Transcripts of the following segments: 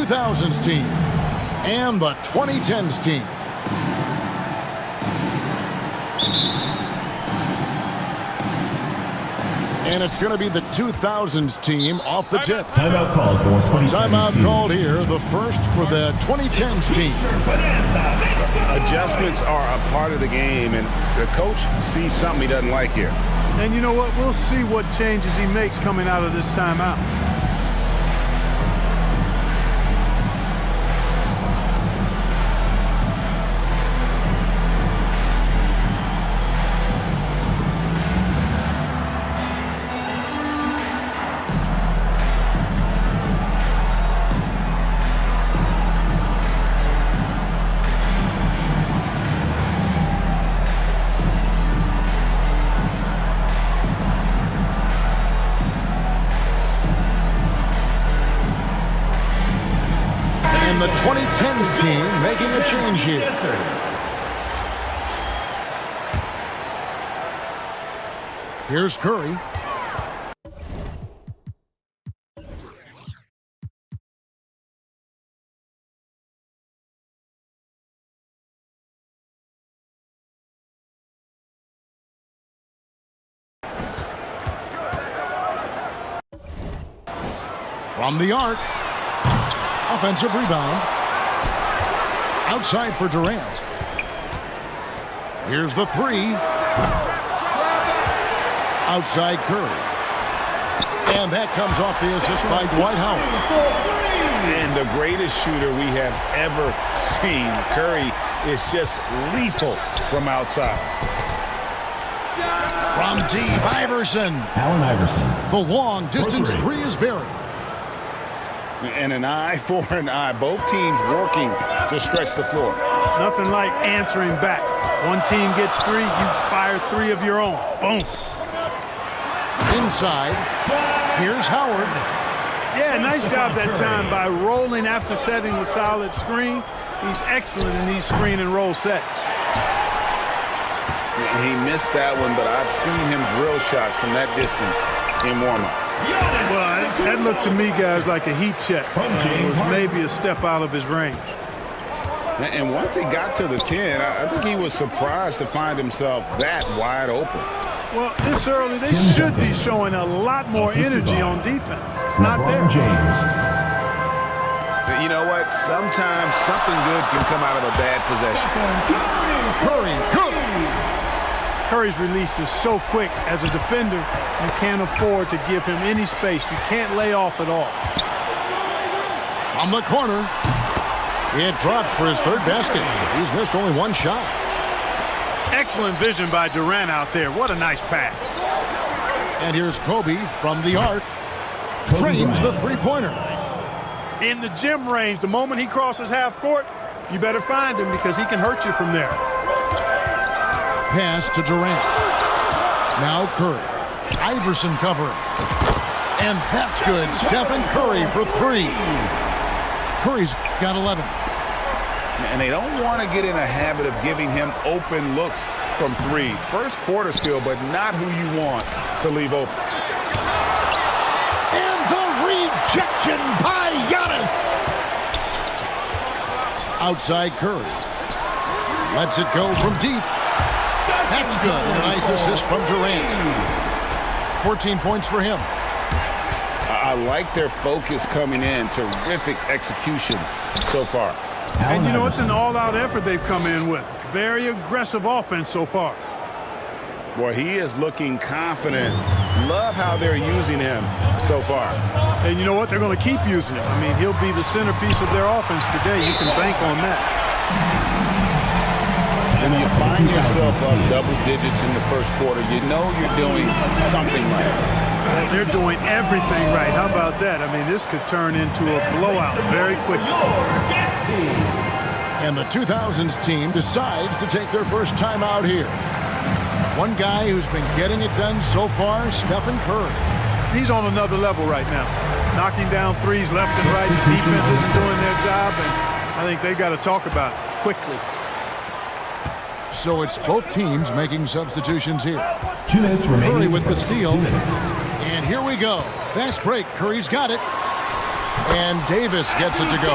2000s team and the 2010s team. And it's going to be the 2000s team off the tip. Timeout called for 2010s Timeout team. called here, the first for the 2010s team. Adjustments are a part of the game, and the coach sees something he doesn't like here. And you know what? We'll see what changes he makes coming out of this timeout. And the 2010s team making a change here. Here's Curry. From the arc. Offensive rebound. Outside for Durant. Here's the three. Outside Curry. And that comes off the assist by Dwight Howard. And the greatest shooter we have ever seen. Curry is just lethal from outside. From deep, Iverson. Allen Iverson. The long distance three is buried. And an eye for an eye. Both teams working to stretch the floor. Nothing like answering back. One team gets three, you fire three of your own. Boom. Inside. Here's Howard. Yeah, nice job that time by rolling after setting the solid screen. He's excellent in these screen and roll sets. He missed that one, but I've seen him drill shots from that distance in warm-up. Well, that looked to me, guys, like a heat check. Maybe a step out of his range. And once he got to the 10, I think he was surprised to find himself that wide open. Well, this early, they should be showing a lot more energy on defense. It's not there. James. But you know what? Sometimes something good can come out of a bad possession. Curry. Good. Curry's release is so quick. As a defender, you can't afford to give him any space. You can't lay off at all. From the corner. It drops for his third basket. He's missed only one shot. Excellent vision by Durant out there. What a nice pass. And here's Kobe from the arc. Drains the three-pointer. In the gym range, the moment he crosses half court, you better find him because he can hurt you from there. Pass to Durant. Now Curry. Iverson covering. And that's good. Stephen Curry for three. Curry's got 11. And they don't want to get in a habit of giving him open looks from three. First quarter skill, but not who you want to leave open. And the rejection by Giannis. Outside Curry. Lets it go from deep. That's good. And a nice assist from Durant. 14 points for him. I like their focus coming in. Terrific execution so far. And you know, it's an all-out effort they've come in with. Very aggressive offense so far. Boy, he is looking confident. Love how they're using him so far. And you know what? They're going to keep using him. I mean, he'll be the centerpiece of their offense today. You can bank on that. When you find yourself up double digits in the first quarter, you know you're doing something right. They're doing everything right. How about that? I mean, this could turn into a blowout very quickly. And the 2000s team decides to take their first time out here. One guy who's been getting it done so far, Stephen Curry. He's on another level right now. Knocking down threes left and right. The defense isn't doing their job, and I think they've got to talk about it quickly. So it's both teams making substitutions here. 2 minutes remaining. Curry with the steal. 2 minutes. And here we go. Fast break. Curry's got it. And Davis gets it to go.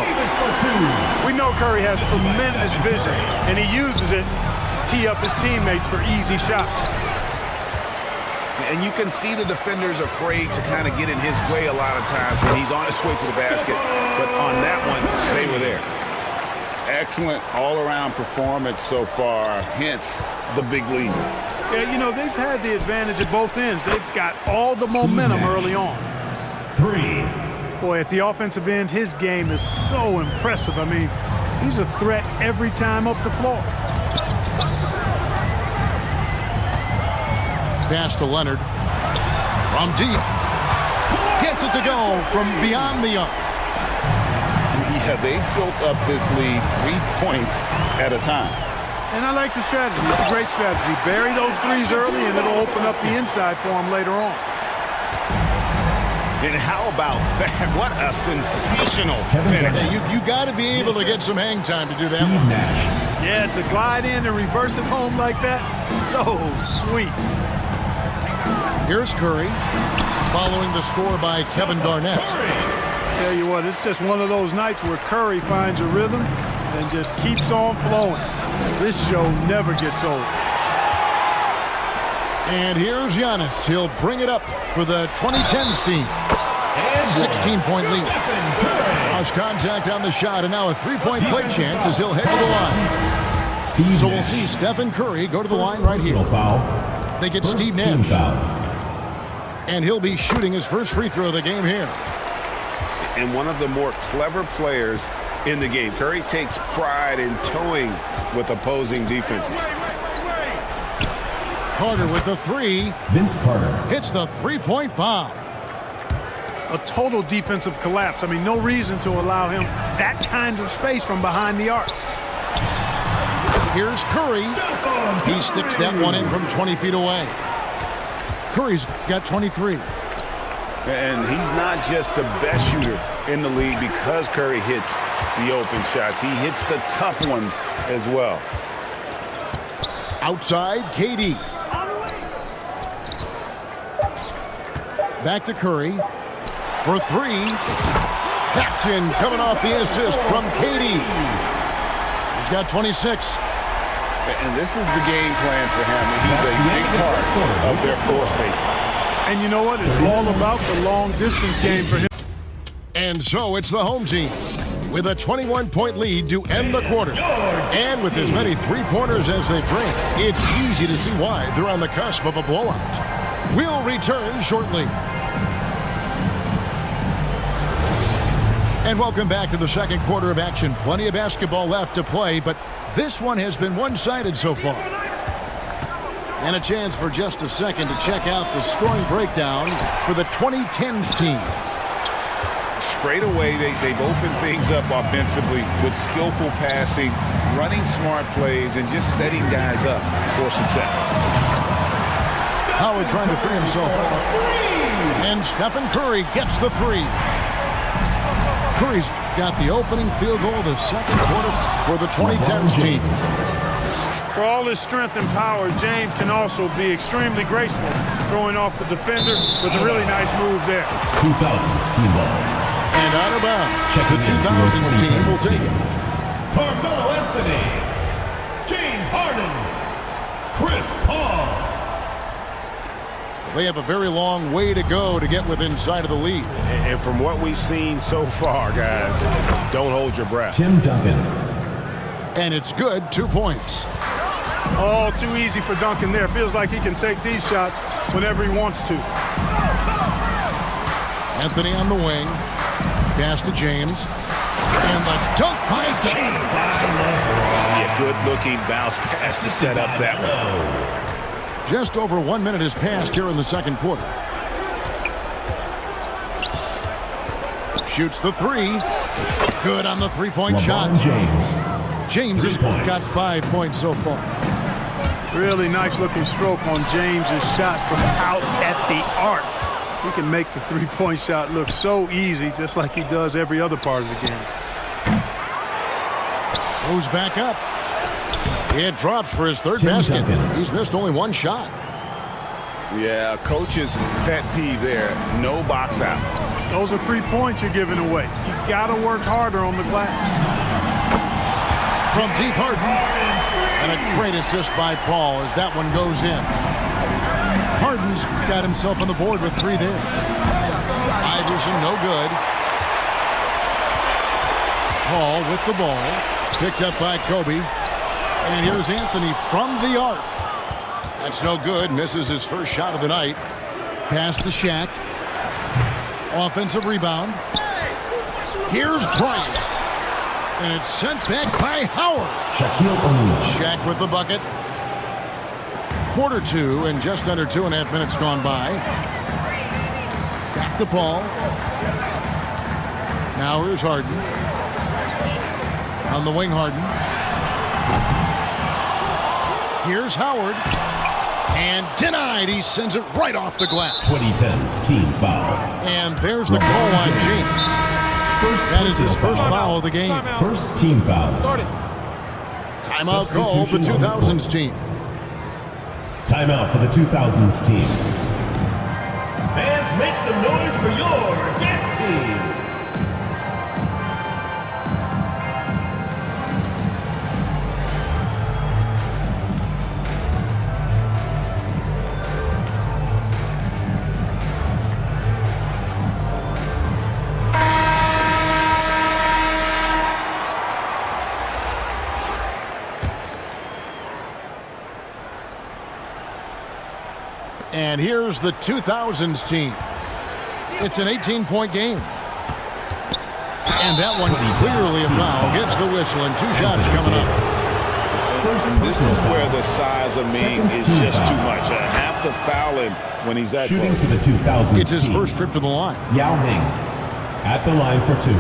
We know Curry has tremendous vision, and he uses it to tee up his teammates for easy shots. And you can see the defenders afraid to kind of get in his way a lot of times when he's on his way to the basket. But on that one, they were there. Excellent all-around performance so far, hence the big lead. Yeah, you know, they've had the advantage at both ends. They've got all the momentum early on. 3. Boy, at the offensive end, his game is so impressive. I mean, he's a threat every time up the floor. Pass to Leonard. From deep. Gets it to go from beyond the arc. Yeah, they've built up this lead 3 points at a time. And I like the strategy. It's a great strategy. Bury those threes early, and it'll open up the inside for him later on. And how about that? What a sensational finish. You got to be able to get some hang time to do that. Steve Nash. Yeah, to glide in and reverse it home like that, so sweet. Here's Curry, following the score by Kevin Garnett. Tell you what, it's just one of those nights where Curry finds a rhythm and just keeps on flowing. This show never gets old. And here's Giannis. He'll bring it up for the 2010s team. 16-point lead. Cross contact on the shot, and now a three-point play chance as he'll head to the line. So we'll see Stephen Curry go to the line right here. They get Steve Nash. And he'll be shooting his first free throw of the game here. And one of the more clever players in the game. Curry takes pride in toying with opposing defenses. Carter with the three. Vince Carter. Hits the three-point bomb. A total defensive collapse. I mean, no reason to allow him that kind of space from behind the arc. Here's Curry. He sticks that one in from 20 feet away. Curry's got 23. And he's not just the best shooter in the league because Curry hits the open shots. He hits the tough ones as well. Outside, KD. Back to Curry for three. Action coming off the assist from KD. He's got 26. And this is the game plan for him. He's a big part of their floor spacing. And you know what? It's all about the long-distance game for him. And so it's the home team with a 21-point lead to end the quarter. And with as many three-pointers as they've drained, it's easy to see why they're on the cusp of a blowout. We'll return shortly. And welcome back to the second quarter of action. Plenty of basketball left to play, but this one has been one-sided so far. And a chance for just a second to check out the scoring breakdown for the 2010s team. Straight away, they've opened things up offensively with skillful passing, running smart plays, and just setting guys up for success. Howard trying to free himself up. And Stephen Curry gets the three. Curry's got the opening field goal of the second quarter for the 2010s team. For all his strength and power, James can also be extremely graceful, throwing off the defender with a really nice move there. 2000s team ball. And out of bounds, the 2000s team will take it. Carmelo Anthony, James Harden, Chris Paul. They have a very long way to go to get within sight of the lead. And from what we've seen so far, guys, don't hold your breath. Tim Duncan. And it's good, 2 points. Oh, too easy for Duncan there. Feels like he can take these shots whenever he wants to. Anthony on the wing. Pass to James. And the dunk by James. Yeah, good-looking bounce pass to set up that one. Just over 1 minute has passed here in the second quarter. Shoots the three. Good on the three-point shot. James has got 5 points so far. Really nice looking stroke on James's shot from out at the arc. He can make the three-point shot look so easy, just like he does every other part of the game. Goes back up. It drops for his third basket. He's missed only one shot. Yeah, coach's pet peeve there. No box out. Those are free points you're giving away. You got to work harder on the glass. From deep, Harden. And a great assist by Paul as that one goes in. Harden's got himself on the board with 3 there. Iverson, no good. Paul with the ball. Picked up by Kobe. And here's Anthony from the arc. That's no good. Misses his first shot of the night. Pass to Shaq. Offensive rebound. Here's Bryant. And it's sent back by Howard. Shaquille O'Neal. Shaq with the bucket. Quarter 2 and just under 2.5 minutes gone by. Back to Paul. Now here's Harden. On the wing, Harden. Here's Howard. And denied. He sends it right off the glass. 2010's team foul. And there's the call on James. That is his first foul of the game. First team foul. Timeout call for the 2000s team. Timeout for the 2000s team. Fans, make some noise for your dance team. And here's the 2000s team. It's an 18-point game. And that one clearly a foul. Gets the whistle and 2 shots coming up. This is where the size of Ming is just too much. I have to foul him when he's that Shooting close. for the 2000s It's his team. first trip to the line. Yao Ming at the line for 2.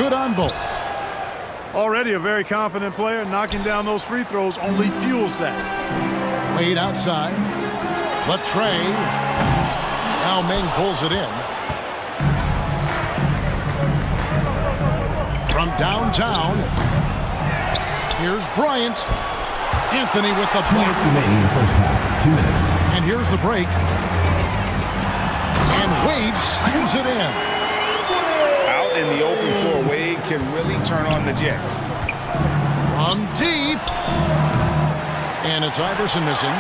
Good on both. Already a very confident player. Knocking down those free throws only fuels that. Wade outside. Latre. Now Ming pulls it in. From downtown. Here's Bryant. Anthony with the 2 minutes block. remaining in the first half. 2 minutes. And here's the break. And Wade slams it in. Out in the open floor, Wade can really turn on the Jets. From deep. And it's Iverson missing.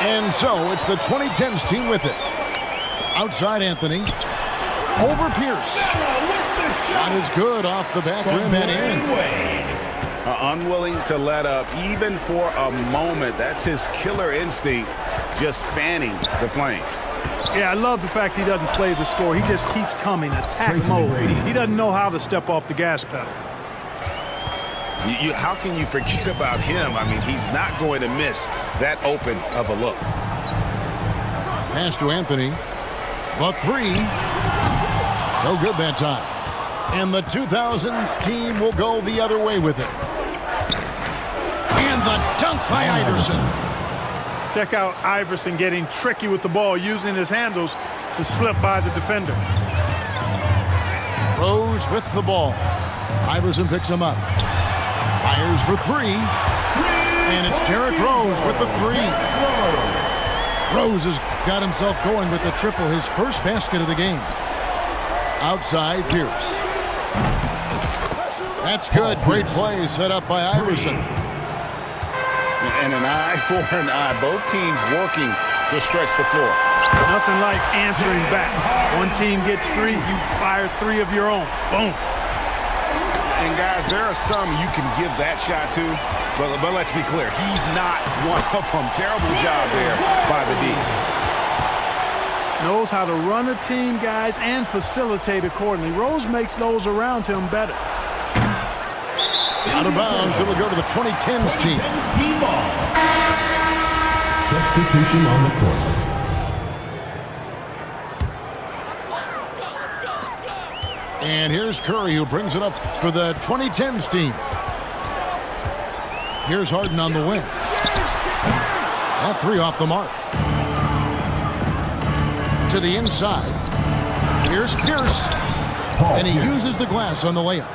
And so it's the 2010s team with it. Outside Anthony. Over Pierce. Shot is good off the back rim and in. Unwilling to let up even for a moment. That's his killer instinct, just fanning the flames. Yeah, I love the fact he doesn't play the score. He just keeps coming, attack Tracy mode. McGrady. He doesn't know how to step off the gas pedal. How can you forget about him? I mean, he's not going to miss that open of a look. Pass to Anthony. The 3. No good that time. And the 2000s team will go the other way with it. And the dunk by Iverson. Check out Iverson getting tricky with the ball, using his handles to slip by the defender. Rose with the ball. Iverson picks him up. Fires for 3. And it's Derrick Rose with the 3. Rose has got himself going with the triple, his first basket of the game. Outside Pierce. That's good. Great play set up by Iverson. And an eye for an eye. Both teams working to stretch the floor. Nothing like answering back. One team gets 3, you fire 3 of your own. Boom. And guys, there are some you can give that shot to, but let's be clear, he's not one of them. Terrible job there by the D. Knows how to run a team, guys, and facilitate accordingly. Rose makes those around him better. Out of bounds, it'll go to the 2010s team. 2010's team ball. Substitution on the court. And here's Curry, who brings it up for the 2010s team. Here's Harden on the wing. That 3 off the mark. To the inside. Here's Pierce. And he uses the glass on the layup.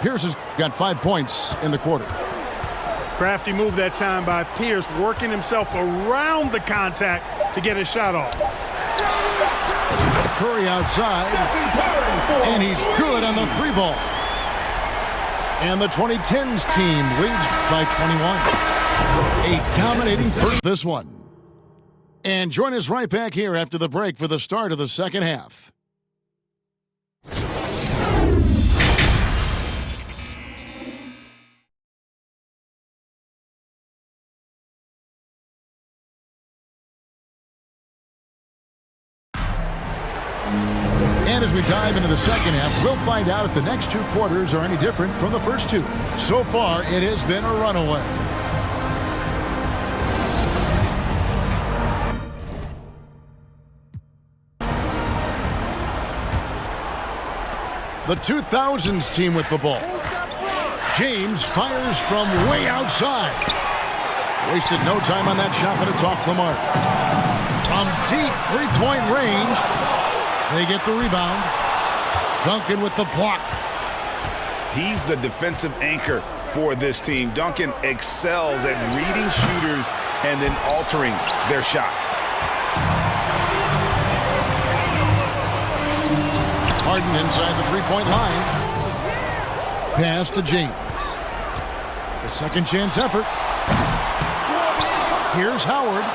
Pierce has got 5 points in the quarter. Crafty move that time by Pierce, working himself around the contact to get his shot off. Curry outside, and he's good on the 3-ball. And the 2010s team leads by 21. A dominating first this one. And join us right back here after the break for the start of the second half. And as we dive into the second half, we'll find out if the next 2 quarters are any different from the first 2. So far, it has been a runaway. The 2000s team with the ball. James fires from way outside. Wasted no time on that shot, but it's off the mark. From deep 3-point range, they get the rebound. Duncan with the block. He's the defensive anchor for this team. Duncan excels at reading shooters and then altering their shots. Harden inside the 3-point line. Pass to James. The second chance effort. Here's Howard.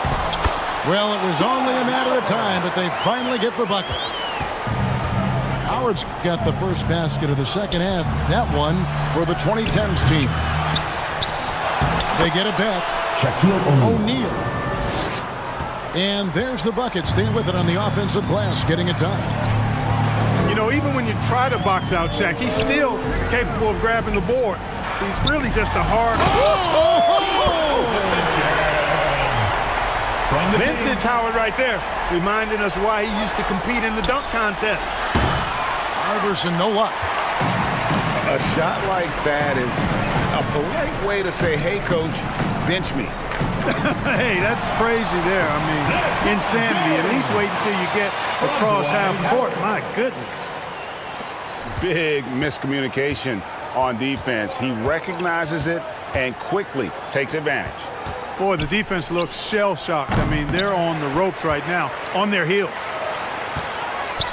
Well, it was only a matter of time, but they finally get the bucket. Howard's got the first basket of the second half. That one for the 2010s team. They get it back. Shaquille O'Neal. And there's the bucket. Stay with it on the offensive glass, getting it done. You know, even when you try to box out Shaq, he's still capable of grabbing the board. He's really just a hard... Vintage Howard right there, reminding us why he used to compete in the dunk contest. Iverson, no luck. A shot like that is a polite way to say, hey, coach, bench me. Hey, that's crazy there. I mean, insanity. At least wait until you get across half court. My goodness. Big miscommunication on defense. He recognizes it and quickly takes advantage. Boy, the defense looks shell-shocked. I mean, they're on the ropes right now, on their heels.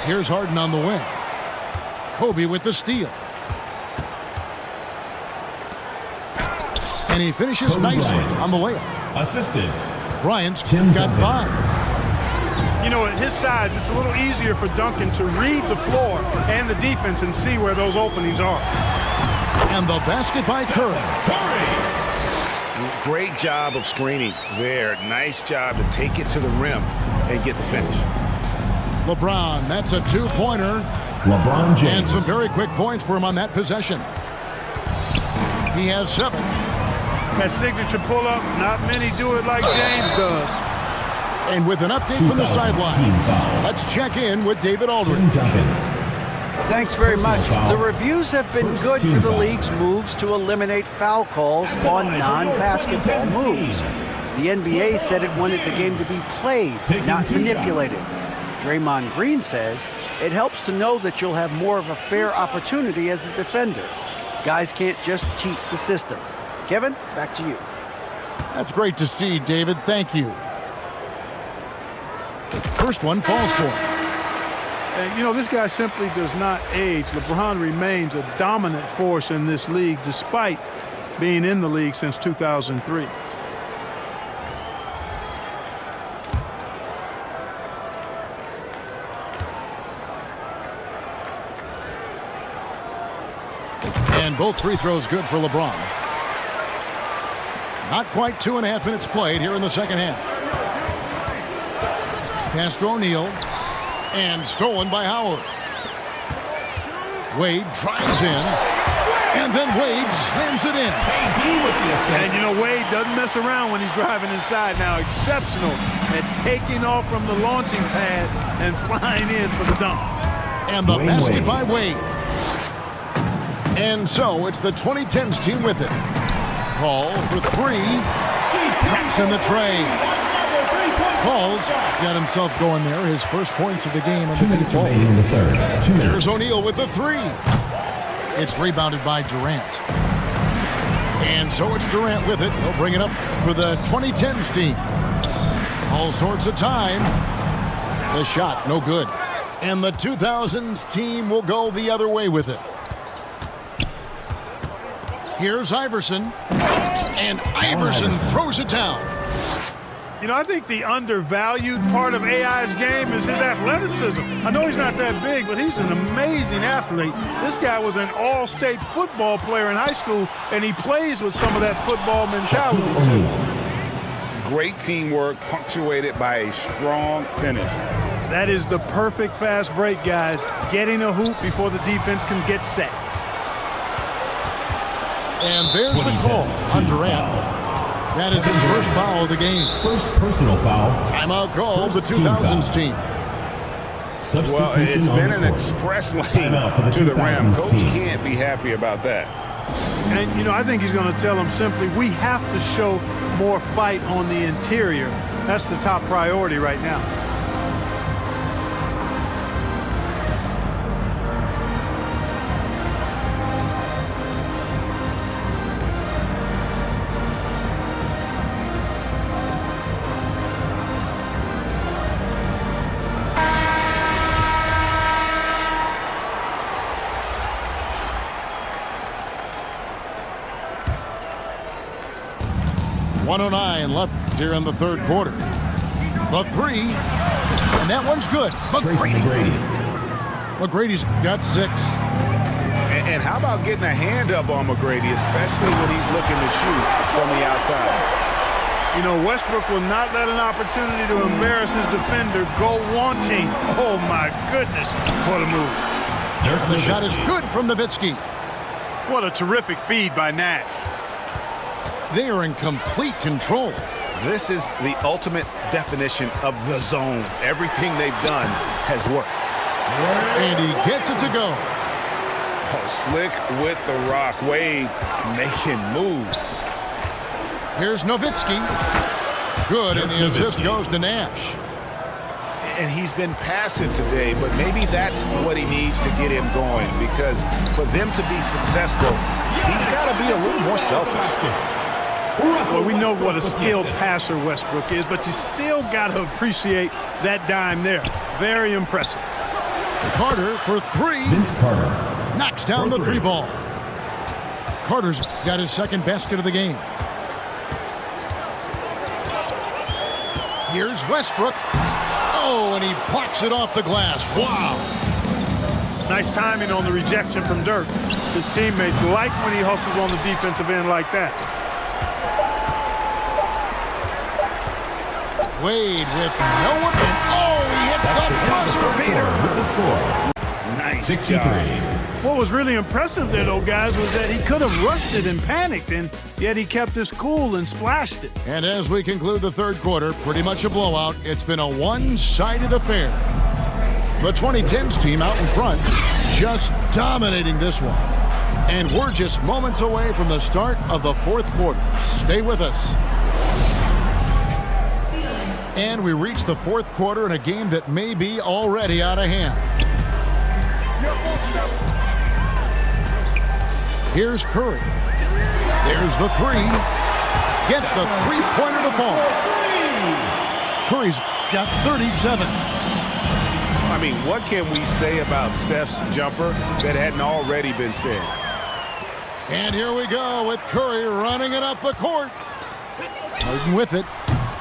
Here's Harden on the wing. Kobe with the steal. And he finishes nicely on the layup. Assisted. Bryant Tim got Duncan. 5. You know, at his size, it's a little easier for Duncan to read the floor and the defense and see where those openings are. And the basket by Curry. Great job of screening there. Nice job to take it to the rim and get the finish. LeBron, that's a 2-pointer. LeBron James. And some very quick points for him on that possession. He has 7. That signature pull-up, not many do it like James does. And with an update from the sideline, let's check in with David Aldridge. Tim Duncan. Thanks very much. The reviews have been good for the league's moves to eliminate foul calls on non-basketball moves. The NBA said it wanted the game to be played, not manipulated. Draymond Green says it helps to know that you'll have more of a fair opportunity as a defender. Guys can't just cheat the system. Kevin, back to you. That's great to see, David. Thank you. First one falls for him. And, you know, this guy simply does not age. LeBron remains a dominant force in this league despite being in the league since 2003. And both free throws good for LeBron. Not quite 2.5 minutes played here in the second half. Pass to O'Neal. And stolen by Howard. Wade drives in. And then Wade slams it in. And, you know, Wade doesn't mess around when he's driving inside now. Exceptional at taking off from the launching pad and flying in for the dunk. And the basket by Wade. And so it's the 2010s team with it. Paul for 3. Traps in the tray. Paul's got himself going there. His first points of the game on the deep ball. In the third. There's O'Neal with the 3. It's rebounded by Durant. And so it's Durant with it. He'll bring it up for the 2010s team. All sorts of time. The shot, no good. And the 2000s team will go the other way with it. Here's Iverson. And Iverson throws it down. You know, I think the undervalued part of AI's game is his athleticism. I know he's not that big, but he's an amazing athlete. This guy was an all-state football player in high school, and he plays with some of that football mentality, too. Great teamwork punctuated by a strong finish. That is the perfect fast break, guys. Getting a hoop before the defense can get set. And there's the call on Durant. That is his first foul of the game. First personal foul. Timeout call, the 2000s team. Well, it's been an express lane to the rim. Coach can't be happy about that. And, you know, I think he's going to tell them simply, we have to show more fight on the interior. That's the top priority right now. .109 left here in the third quarter. The three, and that one's good. McGrady's got 6. And how about getting a hand up on McGrady, especially when he's looking to shoot from the outside? You know, Westbrook will not let an opportunity to embarrass his defender go wanting. Oh, my goodness. What a move. The shot is good from Nowitzki. What a terrific feed by Nash. They are in complete control. This is the ultimate definition of the zone. Everything they've done has worked. And he gets it to go. Oh, slick with the rock. Wade making moves. Here's Nowitzki. Good, and the assist goes to Nash. And he's been passive today, but maybe that's what he needs to get him going, because for them to be successful, he's got to be a little more selfish. Well, we know what a skilled passer Westbrook is, but you still got to appreciate that dime there. Very impressive. Carter for 3. Vince Carter Knocks down the 3 ball. Carter's got his second basket of the game. Here's Westbrook. Oh, and he blocks it off the glass. Wow. Nice timing on the rejection from Dirk. His teammates like when he hustles on the defensive end like that. Wade with no one. Oh, he hits the buzzer beater. with the score. Nice 63. job. What was really impressive there, though, guys, was that he could have rushed it and panicked, and yet he kept his cool and splashed it. And as we conclude the third quarter, pretty much a blowout. It's been a one-sided affair. The 2010s team out in front, just dominating this one. And we're just moments away from the start of the fourth quarter. Stay with us. And we reach the fourth quarter in a game that may be already out of hand. Here's Curry. There's the 3. Gets the three-pointer to fall. Curry's got 37. I mean, what can we say about Steph's jumper that hadn't already been said? And here we go with Curry running it up the court. Harden with it.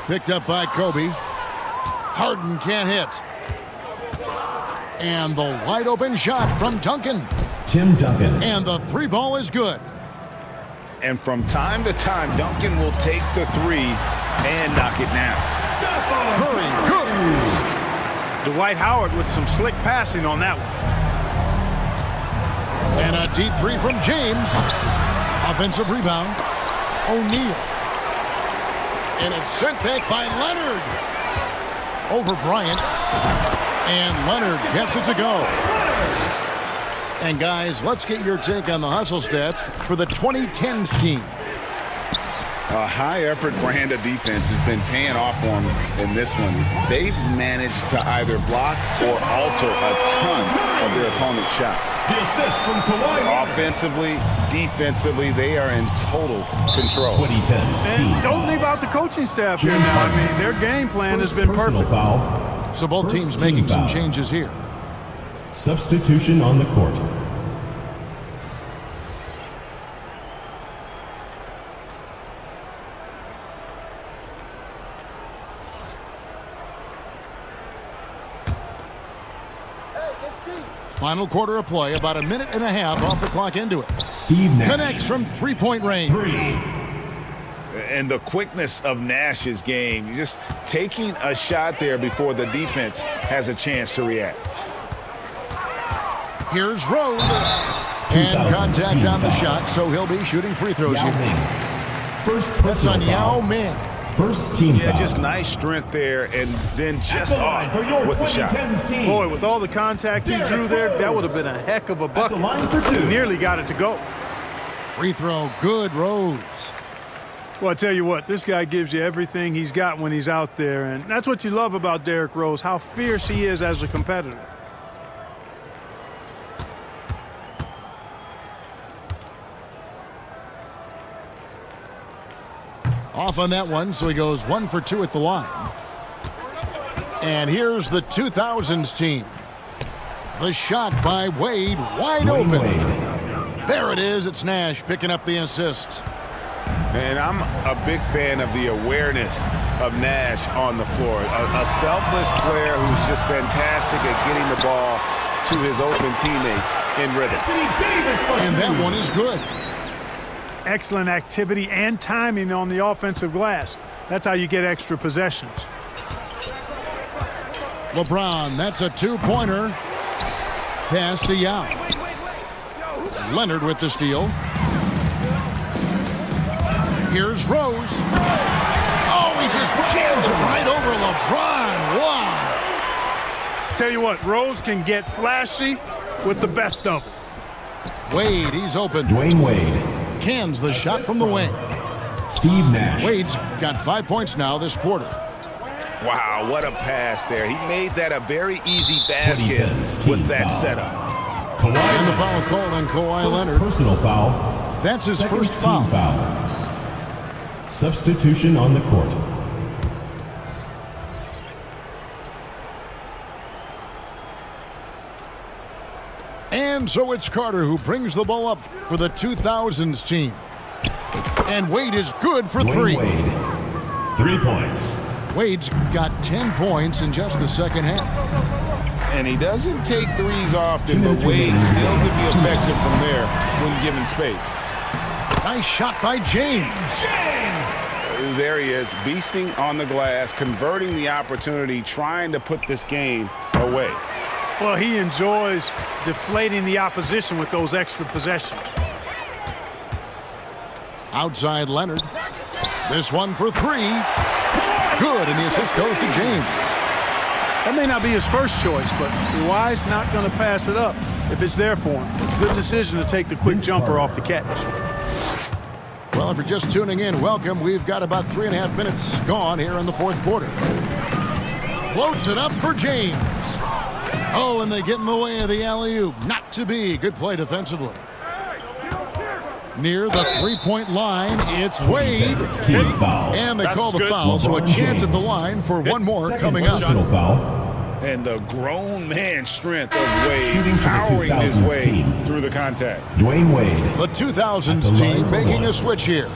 Picked up by Kobe. Harden can't hit. And the wide open shot from Duncan. Tim Duncan. And the 3 ball is good. And from time to time, Duncan will take the 3 and knock it down. Curry, good. Dwight Howard with some slick passing on that one. And a deep 3 from James. Offensive rebound. O'Neal. And it's sent back by Leonard. Over Bryant. And Leonard gets it to go. And guys, let's get your take on the hustle stats for the 2010s team. A high-effort brand of defense has been paying off for them in this one. They've managed to either block or alter a ton of their opponent's shots. The assist from Kawhi. Offensively, defensively, they are in total control. 2010's team. And don't leave out the coaching staff here now. I mean, their game plan has been Personal perfect. foul. So both First teams team making some foul. changes here. Substitution on the court. Final quarter of play, about a minute and a half off the clock into it. Steve Nash. Connects from three-point range. 3. And the quickness of Nash's game, just taking a shot there before the defense has a chance to react. Here's Rose. And contact on the foul. shot, so he'll be shooting free throws Yao here. Ming. First That's on personal Yao foul. Ming. First team Yeah, foul. just nice strength there, and then just At the line off for your with the shot. 2010s team. Boy, with all the contact he drew there, that would have been a heck of a At the bucket. line for 2. Nearly got it to go. Free throw, good, Rose. Well, I tell you what, this guy gives you everything he's got when he's out there, and that's what you love about Derrick Rose, how fierce he is as a competitor. Off on that one, so he goes 1 for 2 at the line. And here's the 2000s team. The shot by Wade, wide Dwayne open. Wade. There it is. It's Nash picking up the assist. And I'm a big fan of the awareness of Nash on the floor. A selfless player who's just fantastic at getting the ball to his open teammates in rhythm. Anthony Davis for And 2. that one is good. Excellent activity and timing on the offensive glass. That's how you get extra possessions. LeBron, that's a two-pointer. Pass to Yao. Leonard with the steal. Here's Rose. Oh, he just jams it right over LeBron. Wow. Tell you what, Rose can get flashy with the best of them. Wade, he's open. Dwayne Wade. Cans the shot from the wing. Steve Nash. Wade's got 5 points now this quarter. Wow, what a pass there. He made that a very easy basket 2010's team with that foul. setup. Kawhi And the Leonard. foul called on Kawhi First Leonard. personal foul. That's his Second first team foul. Substitution on the court. And so it's Carter who brings the ball up for the 2000s team. And Wade is good for Dwayne three. Wade. 3 points. Wade's got 10 points in just the second half. And he doesn't take threes often, but 2 Wade minutes still remaining. can be effective from there when given space. Nice shot by James. There he is, beasting on the glass, converting the opportunity, trying to put this game away. Well, he enjoys deflating the opposition with those extra possessions. Outside Leonard. This one for three. Good, and the assist goes to James. That may not be his first choice, but Kawhi's not going to pass it up if it's there for him. Good decision to take the quick jumper off the catch. Well, if you're just tuning in, welcome. We've got about 3.5 minutes gone here in the fourth quarter. Floats it up for James. Oh, and they get in the way of the alley-oop. Not to be. Good play defensively. Near the three-point line, it's Wade. 2010's team foul. And they call the good. foul, so a LeBron chance at the James. line for one more Second coming up. personal foul. And the grown man strength of Wade Shooting for the powering his 2000s way team. through the contact. Dwayne Wade. The 2000s At the line team for making one. a switch here.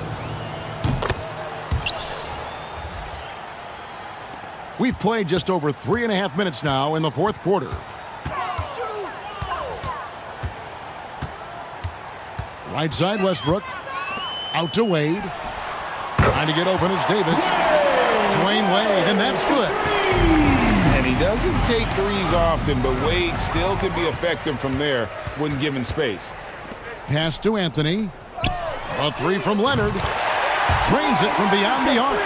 We've played just over 3.5 minutes now in the fourth quarter. Right side Westbrook. Out to Wade. Trying to get open is Davis. Dwayne Wade, and that's good. And he doesn't take threes often, but Wade still can be effective from there when given space. Pass to Anthony. A three from Leonard. Trains it from beyond the arc.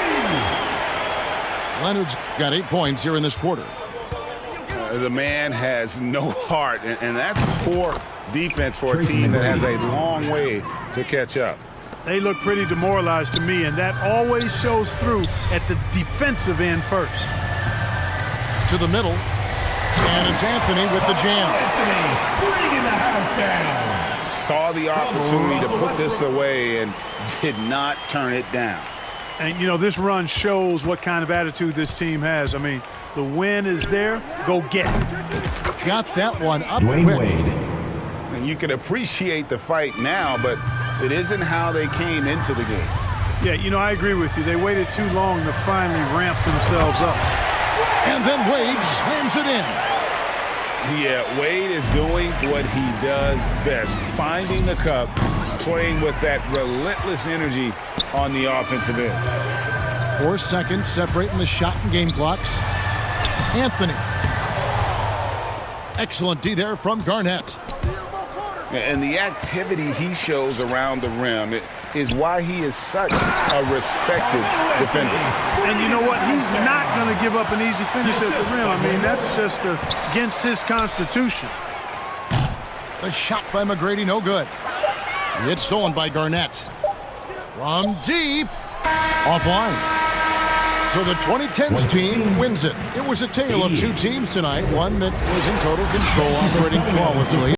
Leonard's got 8 points here in this quarter. The man has no heart, and that's poor defense for a team that has a long way to catch up. They look pretty demoralized to me, and that always shows through at the defensive end first. To the middle. And it's Anthony with the jam. Anthony bringing the house down. Saw the opportunity to put this away and did not turn it down. And, you know, this run shows what kind of attitude this team has. I mean, the win is there. Go get it. Got that one up Dwayne quick. Wade. And you can appreciate the fight now, but it isn't how they came into the game. Yeah, you know, I agree with you. They waited too long to finally ramp themselves up. And then Wade slams it in. Yeah, Wade is doing what he does best, finding the cup, playing with that relentless energy on the offensive end. 4 seconds separating the shot and game clocks. Anthony. Excellent D there from Garnett. And the activity he shows around the rim is why he is such a respected defender. And you know what? He's not going to give up an easy finish at the rim. I mean, that's just against his constitution. The shot by McGrady, no good. It's stolen by Garnett. From deep. Offline. So the 2010s team wins it. It was a tale of two teams tonight. One that was in total control, operating flawlessly.